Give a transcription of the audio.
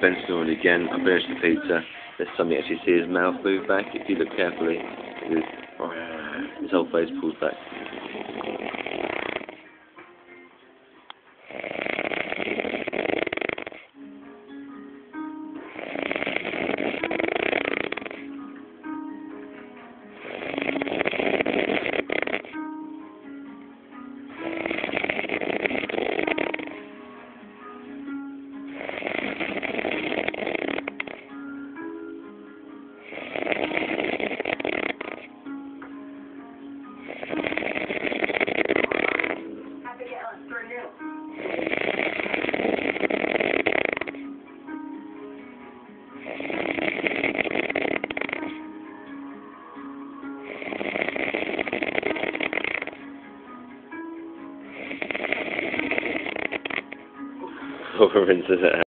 Ben snoring again. I finished the pizza. This time you actually see his mouth move back. If you look carefully, his whole face pulls back. Over rinses it out.